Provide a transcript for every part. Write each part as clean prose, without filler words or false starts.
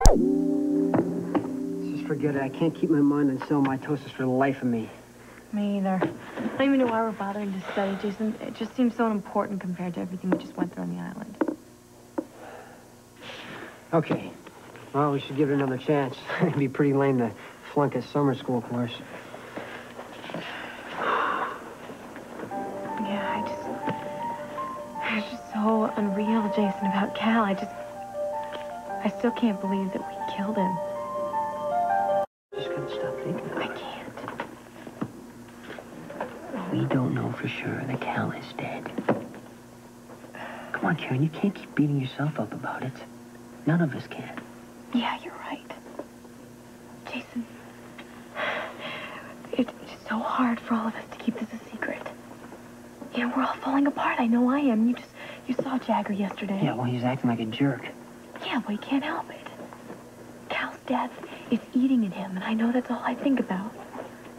Just forget it. I can't keep my mind on cell mitosis for the life of me. Me either. I don't even know why we're bothering to study, Jason. It just seems so unimportant compared to everything we just went through on the island. Okay. Well, we should give it another chance. It'd be pretty lame to flunk a summer school course. Yeah, it's just so unreal, Jason, about Cal. I still can't believe that we killed him. Just gotta stop thinking about it. I can't. We don't know for sure that Cal is dead. Come on, Karen, you can't keep beating yourself up about it. None of us can. Yeah, you're right. Jason, it's so hard for all of us to keep this a secret. You know, we're all falling apart. I know I am. You saw Jagger yesterday. Yeah, well, he's acting like a jerk. Yeah, well, you can't help it. Cal's death, it's eating in him, and I know that's all I think about.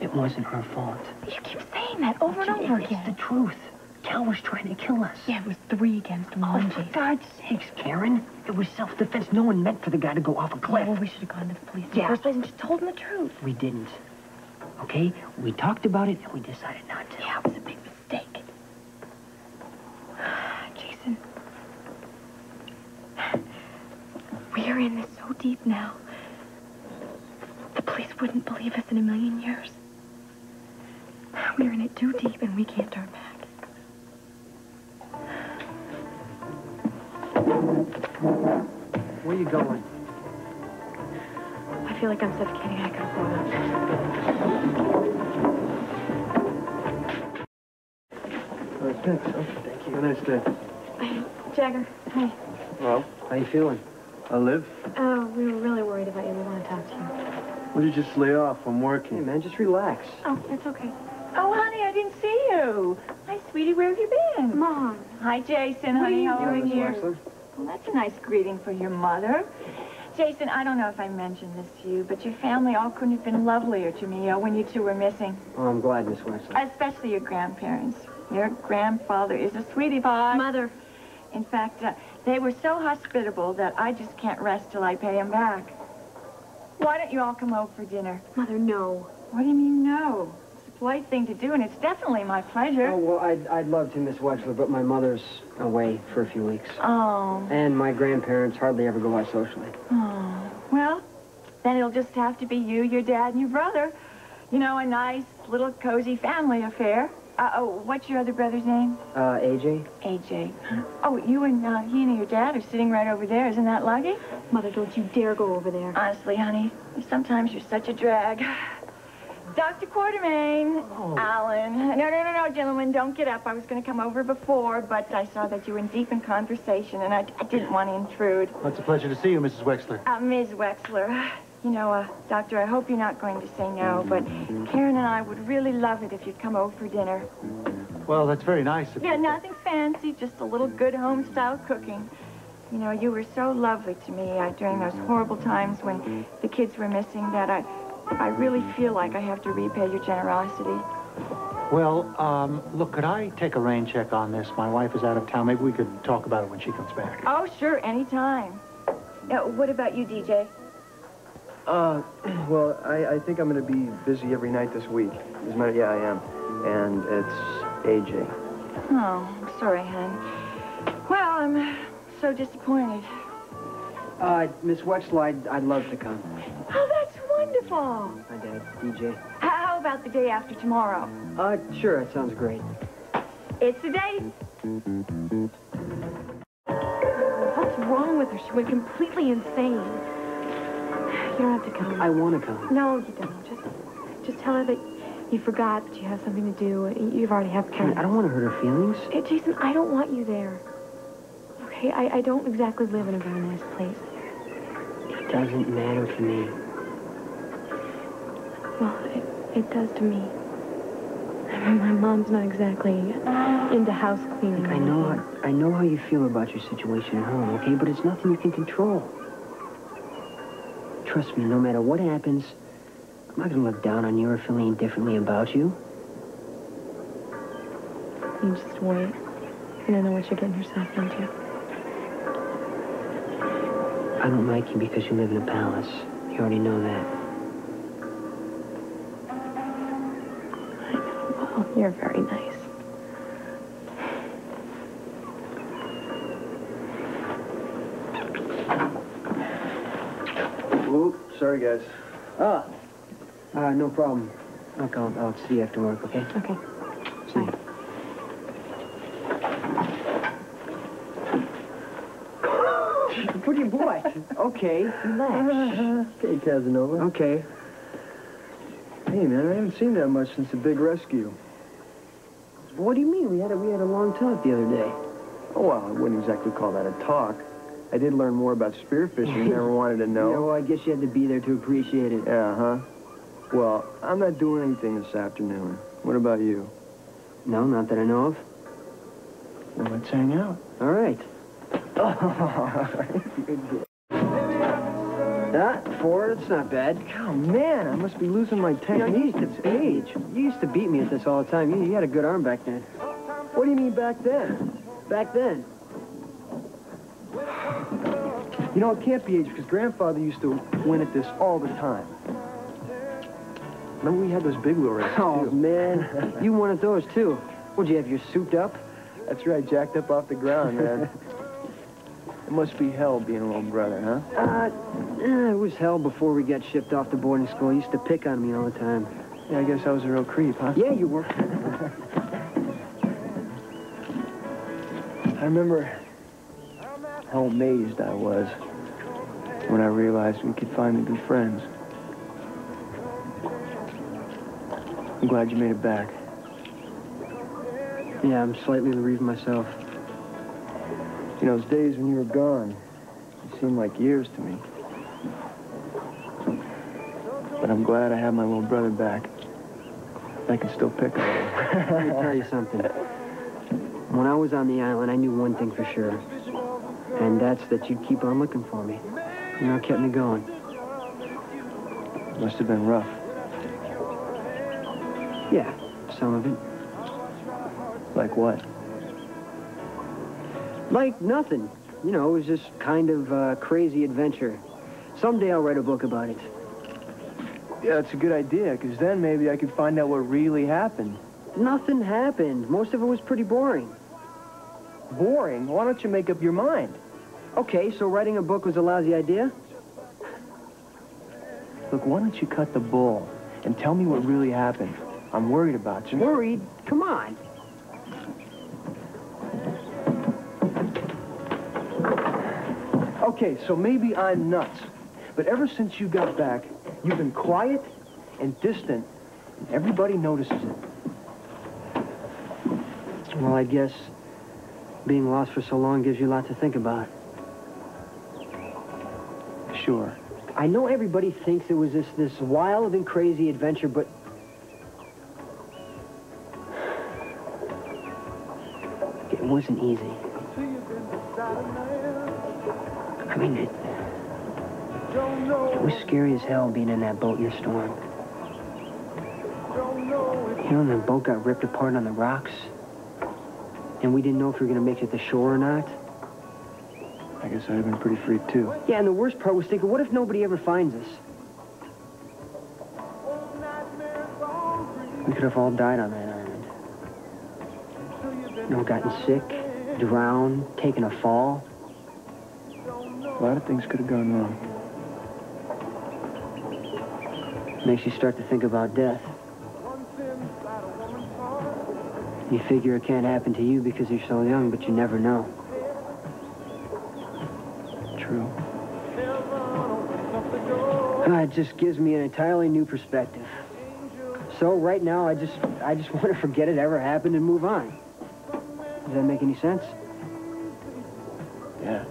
It wasn't her fault. You keep saying that over and over again. It's the truth. Cal was trying to kill us. Yeah, it was 3 against 1, Oh, Jason. for God's sakes, Karen. It was self-defense. No one meant for the guy to go off a cliff. Yeah, well, we should have gone to the police in the first place and just told him the truth. We didn't. Okay? We talked about it, and we decided not to. Yeah, it was a big mistake. Jason. We are in this so deep now. The police wouldn't believe us in a million years. We're in it too deep, and we can't turn back. Where you going? I feel like I'm suffocating. I gotta throw up. Thanks. Oh, thank you. Nice day. Hey, Jagger. Hey. Well, how you feeling? I live? Oh, we were really worried about you. We want to talk to you. Would you just lay off? I'm working. Hey, man, just relax. Oh, it's okay. Oh, honey, I didn't see you. Hi, sweetie, where have you been? Mom. Hi, Jason, honey, how are Miss you? Wexler? Well, that's a nice greeting for your mother. Jason, I don't know if I mentioned this to you, but your family all couldn't have been lovelier to me when you two were missing. Oh, I'm glad, Miss Wexler. Especially your grandparents. Your grandfather is a sweetie pie. Mother. In fact, they were so hospitable that I just can't rest till I pay them back. Why don't you all come over for dinner? Mother, no. What do you mean, no? It's a polite thing to do, and it's definitely my pleasure. Oh, well, I'd love to, Miss Wexler, but my mother's away for a few weeks. Oh. And my grandparents hardly ever go out socially. Oh. Well, then it'll just have to be you, your dad, and your brother. You know, a nice little cozy family affair. What's your other brother's name? AJ? AJ. Oh, you and he and your dad are sitting right over there. Isn't that lucky? Mother, don't you dare go over there. Honestly, honey, sometimes you're such a drag. Dr. Quartermain. Oh. Alan. No, gentlemen, don't get up. I was going to come over before, but I saw that you were deep in conversation, and I didn't want to intrude. Well, it's a pleasure to see you, Mrs. Wexler. Ms. Wexler. You know, Doctor, I hope you're not going to say no, but Karen and I would really love it if you'd come over for dinner. Well, that's very nice of you. Yeah, nothing fancy, just a little good home-style cooking. You know, you were so lovely to me during those horrible times when the kids were missing that I really feel like I have to repay your generosity. Well, look, could I take a rain check on this? My wife is out of town. Maybe we could talk about it when she comes back. Oh, sure, anytime. What about you, DJ? Well, I think I'm going to be busy every night this week. As a matter, yeah, I am. And it's AJ. Oh, I'm sorry, hon. Well, I'm so disappointed. Miss Wexler, I'd love to come. Oh, that's wonderful. My dad, DJ. How about the day after tomorrow? Sure, it sounds great. It's a date. What's wrong with her? She went completely insane. You don't have to come. I want to come. No, you don't. Just tell her that you forgot that you have something to do. You've already have plans. I don't want to hurt her feelings. Jason, I don't want you there. Okay, I don't exactly live in a very nice place. It doesn't matter to me. Well, it does to me. I mean, my mom's not exactly into house cleaning. I know how you feel about your situation at home, okay? But it's nothing you can control. Trust me, no matter what happens, I'm not going to look down on you or feel any differently about you. You just wait. You don't know what you're getting yourself into. I don't like you because you live in a palace. You already know that. I know. Well, you're very nice. Ooh, sorry, guys. No problem. Look, I'll see you after work, okay? Okay. See you. Pretty boy. Okay, relax. Okay, Casanova. Okay. Hey, man, I haven't seen that much since the big rescue. What do you mean? We had a long talk the other day. Oh, well, I wouldn't exactly call that a talk. I did learn more about spearfishing than I ever wanted to know. Yeah, well, I guess you had to be there to appreciate it. Yeah, huh? Well, I'm not doing anything this afternoon. What about you? No, not that I know of. Well, let's hang out. All right. Four, that's not bad. Oh, man, I must be losing my technique. You used to beat me at this all the time. You had a good arm back then. What do you mean back then? Back then? You know, it can't be age, because Grandfather used to win at this all the time. Remember we had those big wheel races, Oh, too. man. You won at those, too. What'd you have, your souped up? That's right, jacked up off the ground, man. It must be hell being a little brother, huh? It was hell before we got shipped off to boarding school. You used to pick on me all the time. Yeah, I guess I was a real creep, huh? Yeah, you were. I remember how amazed I was when I realized we could finally be friends. I'm glad you made it back. Yeah, I'm slightly relieved myself. You know, those days when you were gone, they seemed like years to me. But I'm glad I have my little brother back. I can still pick on him. Let me tell you something. When I was on the island, I knew one thing for sure. And that's that you'd keep on looking for me. You know, it kept me going. Must have been rough. Yeah, some of it. Like what? Like nothing. You know, it was just kind of a crazy adventure. Someday I'll write a book about it. Yeah, that's a good idea, because then maybe I could find out what really happened. Nothing happened. Most of it was pretty boring. Boring? Why don't you make up your mind? Okay, so writing a book was a lousy idea? Look, why don't you cut the bull and tell me what really happened? I'm worried about you. Worried? Come on. Okay, so maybe I'm nuts. But ever since you got back, you've been quiet and distant. And everybody notices it. Well, I guess being lost for so long gives you a lot to think about. Sure. I know everybody thinks it was this wild and crazy adventure, but... it wasn't easy. I mean, it was scary as hell being in that boat in the storm. You know, and the boat got ripped apart on the rocks. And we didn't know if we were going to make it to the shore or not. I guess I'd have been pretty freaked, too. Yeah, and the worst part was thinking, what if nobody ever finds us? We could have all died on that island. You know, gotten sick, drowned, taken a fall. A lot of things could have gone wrong. Makes you start to think about death. You figure it can't happen to you because you're so young, but you never know. True. It just gives me an entirely new perspective. So right now, I just want to forget it ever happened and move on. Does that make any sense? Yeah.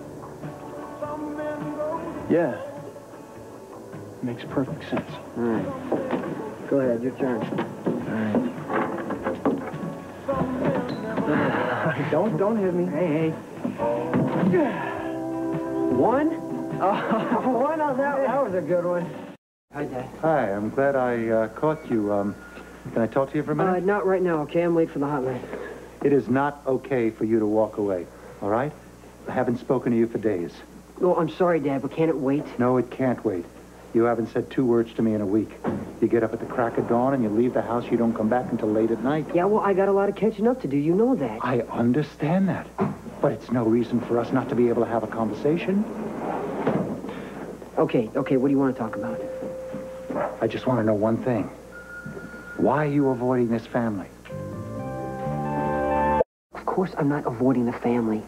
Yeah. Makes perfect sense. All right. Go ahead, your turn. All right. Don't hit me. Hey. One? Oh, one on that. That was a good one. Hi, Dad. Hi, I'm glad I caught you. Can I talk to you for a minute? Not right now, okay? I'm late for the hotline. It is not okay for you to walk away, all right? I haven't spoken to you for days. Oh, I'm sorry, Dad, but can it wait? No, it can't wait. You haven't said 2 words to me in a week. You get up at the crack of dawn and you leave the house. You don't come back until late at night. Yeah, well, I got a lot of catching up to do. You know that. I understand that. But it's no reason for us not to be able to have a conversation. Okay, what do you want to talk about? I just want to know one thing. Why are you avoiding this family? Of course I'm not avoiding the family.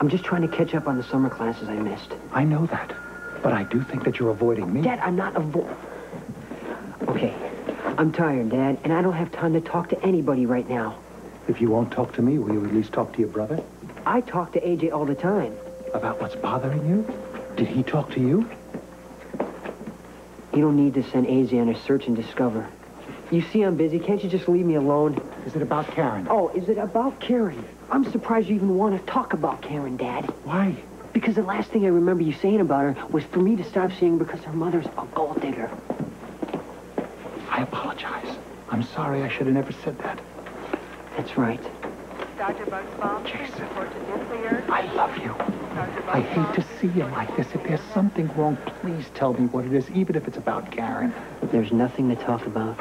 I'm just trying to catch up on the summer classes I missed. I know that. But I do think that you're avoiding me. Dad, I'm not Okay, I'm tired, Dad, and I don't have time to talk to anybody right now. If you won't talk to me, will you at least talk to your brother? I talk to AJ all the time. About what's bothering you? Did he talk to you? You don't need to send AJ on a search and discover. You see I'm busy. Can't you just leave me alone? Is it about Karen? Oh, is it about Karen? I'm surprised you even want to talk about Karen, Dad. Why? Because the last thing I remember you saying about her was for me to stop seeing her because her mother's a gold digger. I apologize. I'm sorry. I should have never said that. That's right. Dr. Bugsbaum, Jason, report to nuclear. I love you. Dr. I hate to see you like this. If there's something wrong, please tell me what it is, even if it's about Karen. There's nothing to talk about.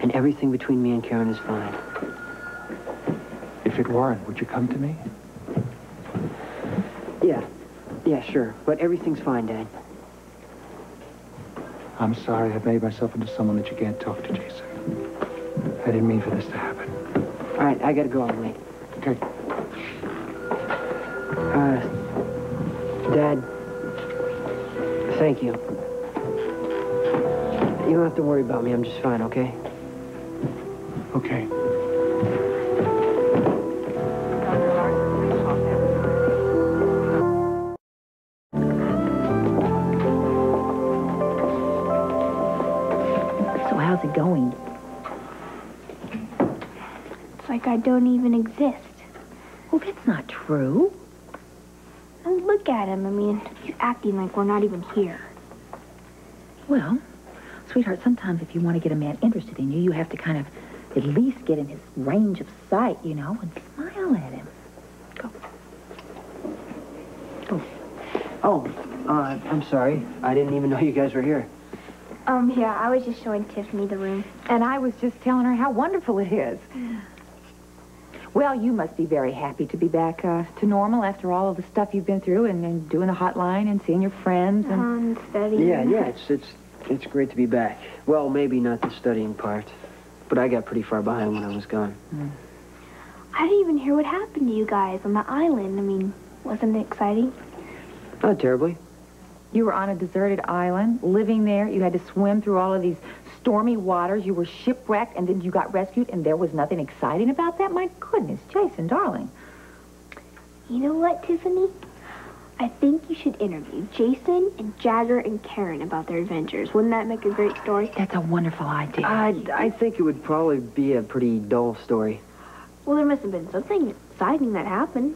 And everything between me and Karen is fine. If it weren't, would you come to me? Yeah, sure. But everything's fine, Dad. I'm sorry I made myself into someone that you can't talk to, Jason. I didn't mean for this to happen. All right, I gotta go. I'm late. Okay. Dad, thank you. You don't have to worry about me. I'm just fine, okay? Okay. So how's it going? It's like I don't even exist. Well, that's not true. And look at him. I mean, he's acting like we're not even here. Well, sweetheart, sometimes if you want to get a man interested in you, you have to kind of at least get in his range of sight, you know, and smile at him. Go. I'm sorry. I didn't even know you guys were here. Yeah, I was just showing Tiffany the room. And I was just telling her how wonderful it is. Well, you must be very happy to be back to normal after all of the stuff you've been through and doing the hotline and seeing your friends and... Studying. Yeah, it's great to be back. Well, maybe not the studying part, but I got pretty far behind when I was gone. I didn't even hear what happened to you guys on the island. I mean, wasn't it exciting? Not terribly. You were on a deserted island, living there. You had to swim through all of these stormy waters. You were shipwrecked, and then you got rescued, and there was nothing exciting about that? My goodness, Jason, darling. You know what, Tiffany? I think you should interview Jason and Jagger and Karen about their adventures. Wouldn't that make a great story? That's a wonderful idea. I think it would probably be a pretty dull story. Well, there must have been something exciting that happened.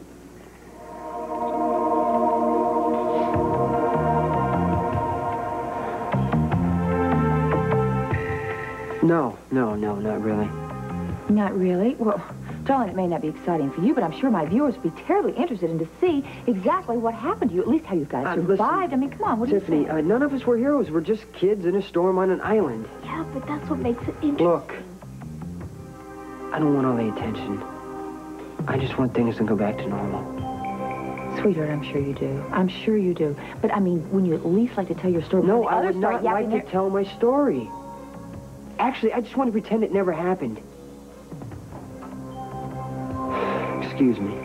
No, not really. Not really? Well, darling, it may not be exciting for you, but I'm sure my viewers would be terribly interested in to see exactly what happened to you, at least how you guys survived. I mean, come on, what do you Tiffany, think? none of us were heroes. We're just kids in a storm on an island. Yeah, but that's what makes it interesting. Look, I don't want all the attention. I just want things to go back to normal. Sweetheart, I'm sure you do. I'm sure you do. But, I mean, wouldn't you at least like to tell your story? No, before the I others would start not yapping like to tell my story. Actually, I just want to pretend it never happened. Excuse me.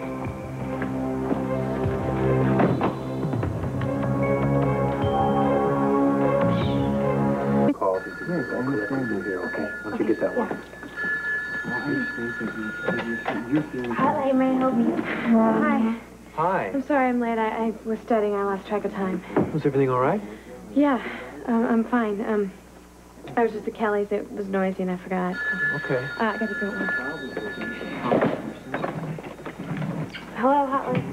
Call. Okay. Once you get that one. Hi, may I help you? Hi. Hi. I'm sorry I'm late. I was studying. I lost track of time. Was everything all right? Yeah, I'm fine. I was just at Kelly's. It was noisy and I forgot. Okay. I gotta go. Hello, Hotline.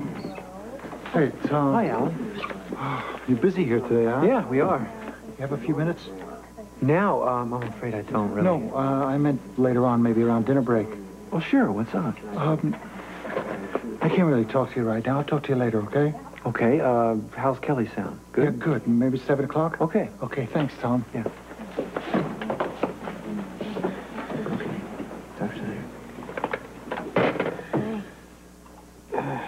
Hey, Tom. Hi, Alan. You busy here today, huh? Yeah, we are. You have a few minutes? Now, I'm afraid I don't really. No, I meant later on, maybe around dinner break. Well, sure. What's up? I can't really talk to you right now. I'll talk to you later, okay? Okay, how's Kelly sound? Good? Yeah, good. Maybe 7 o'clock? Okay. Okay, thanks, Tom. Yeah. Talk to you later.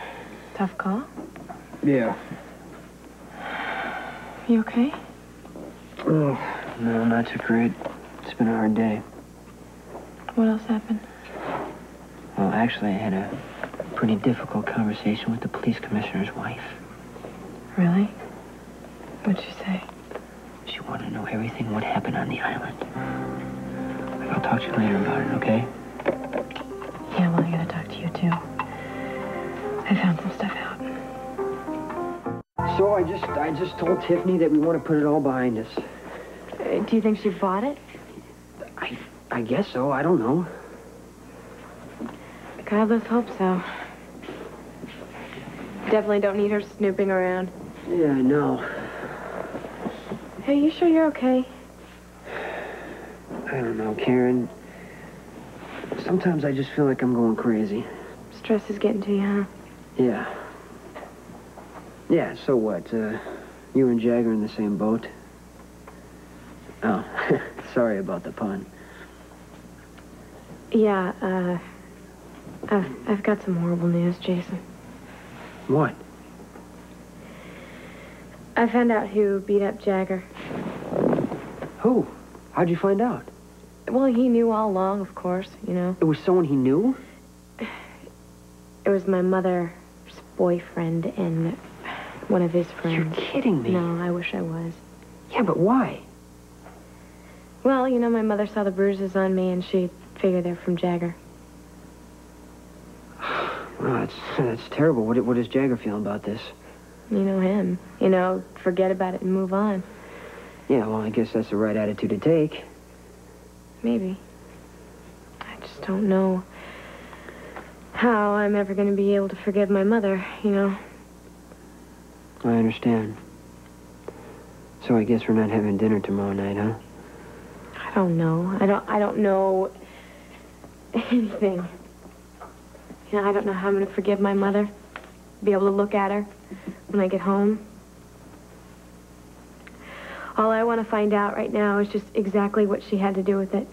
Tough call? Yeah. You okay? Oh, no, not too great. It's been a hard day. What else happened? Well, actually, I had a pretty difficult conversation with the police commissioner's wife. Really? What'd she say? She wanted to know everything what happened on the island. I'll talk to you later about it, okay? Yeah, well, I gotta talk to you, too. I found some stuff out. So I just told Tiffany that we want to put it all behind us. Do you think she bought it? I guess so. I don't know. God, let's hope so. Definitely don't need her snooping around. Yeah, I know. Hey, you sure you're okay? I don't know, Karen. Sometimes I just feel like I'm going crazy. Stress is getting to you, huh? Yeah. Yeah, so what? You and Jagger in the same boat? Oh, sorry about the pun. Yeah, I've got some horrible news, Jason. What? I found out who beat up Jagger. Who? How'd you find out? Well, he knew all along, of course, you know. It was someone he knew? It was my mother's boyfriend and one of his friends. You're kidding me. No, I wish I was. Yeah, but why? Well, you know, my mother saw the bruises on me and she figured they're from Jagger. Well, that's terrible. What does Jagger feel about this? You know him. You know, forget about it and move on. Yeah, well, I guess that's the right attitude to take. Maybe. I just don't know how I'm ever going to be able to forgive my mother, you know. I understand. So I guess we're not having dinner tomorrow night, huh? I don't know. I don't know anything. You know, I don't know how I'm going to forgive my mother. Be able to look at her when I get home. All I want to find out right now is just exactly what she had to do with it.